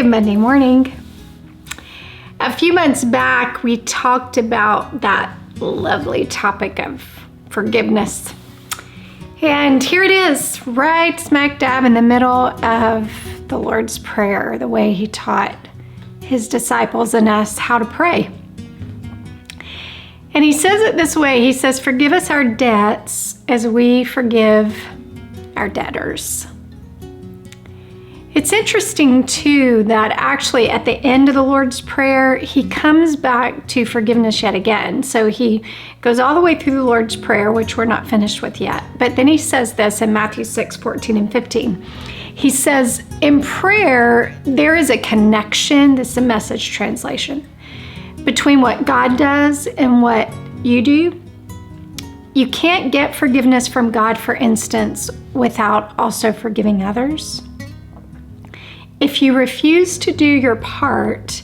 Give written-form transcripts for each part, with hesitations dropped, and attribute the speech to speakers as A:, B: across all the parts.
A: Good Monday morning. A few months back, we talked about that lovely topic of forgiveness. And here it is, right smack dab in the middle of the Lord's Prayer, the way he taught his disciples and us how to pray. And he says it this way. He says, forgive us our debts as we forgive our debtors. It's interesting, too, that actually at the end of the Lord's Prayer, he comes back to forgiveness yet again. So he goes all the way through the Lord's Prayer, which we're not finished with yet. But then he says this in Matthew 6:14 and 15. He says, in prayer, there is a connection, this is a Message translation, between what God does and what you do. You can't get forgiveness from God, for instance, without also forgiving others. If you refuse to do your part,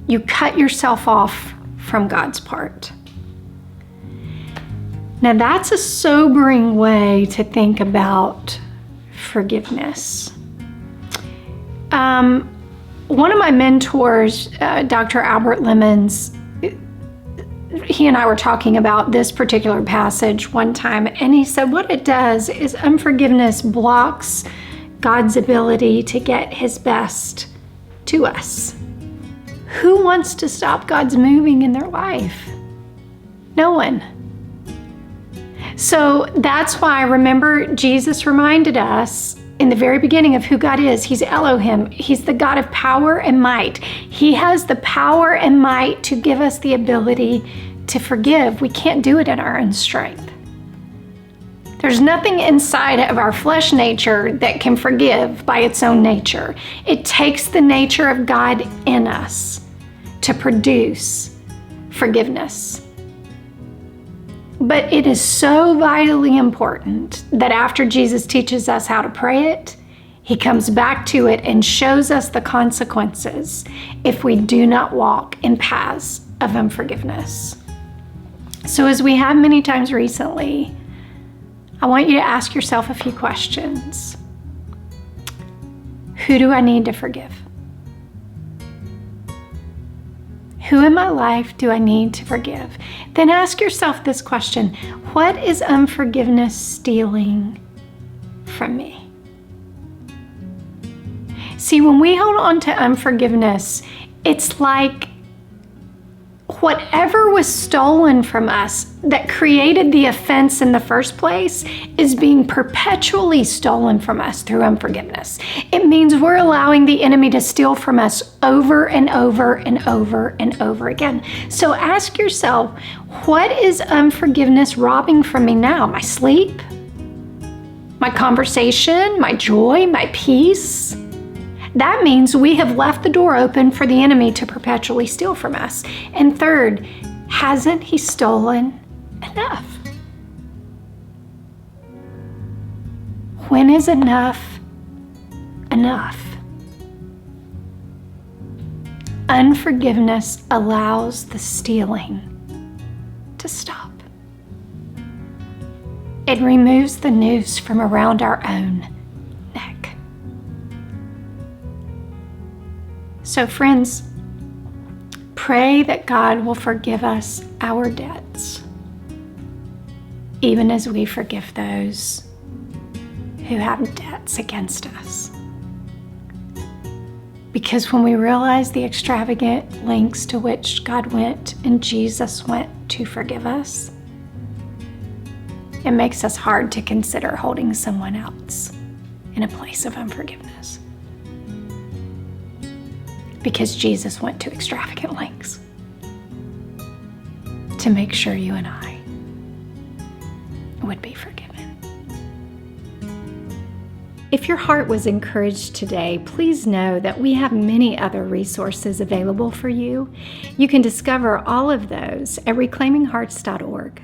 A: you cut yourself off from God's part. Now that's a sobering way to think about forgiveness. One of my mentors, Dr. Albert Lemons, he and I were talking about this particular passage one time, and he said what it does is unforgiveness blocks God's ability to get his best to us. Who wants to stop God's moving in their life? No one. So that's why, remember, Jesus reminded us in the very beginning of who God is. He's Elohim. He's the God of power and might. He has the power and might to give us the ability to forgive. We can't do it in our own strength. There's nothing inside of our flesh nature that can forgive by its own nature. It takes the nature of God in us to produce forgiveness. But it is so vitally important that after Jesus teaches us how to pray it, he comes back to it and shows us the consequences if we do not walk in paths of unforgiveness. So as we have many times recently, I want you to ask yourself a few questions. Who do I need to forgive? Who in my life do I need to forgive? Then ask yourself this question: what is unforgiveness stealing from me? See, when we hold on to unforgiveness, it's like whatever was stolen from us that created the offense in the first place is being perpetually stolen from us through unforgiveness. It means we're allowing the enemy to steal from us over and over and over and over again. So ask yourself, what is unforgiveness robbing from me now? My sleep? My conversation? My joy? My peace? That means we have left the door open for the enemy to perpetually steal from us. And third, hasn't he stolen enough? When is enough enough? Unforgiveness allows the stealing to stop. It removes the noose from around our own neck. So friends, pray that God will forgive us our debts, even as we forgive those who have debts against us. Because when we realize the extravagant lengths to which God went and Jesus went to forgive us, it makes us hard to consider holding someone else in a place of unforgiveness. Because Jesus went to extravagant lengths to make sure you and I would be forgiven. If your heart was encouraged today, please know that we have many other resources available for you. You can discover all of those at reclaiminghearts.org.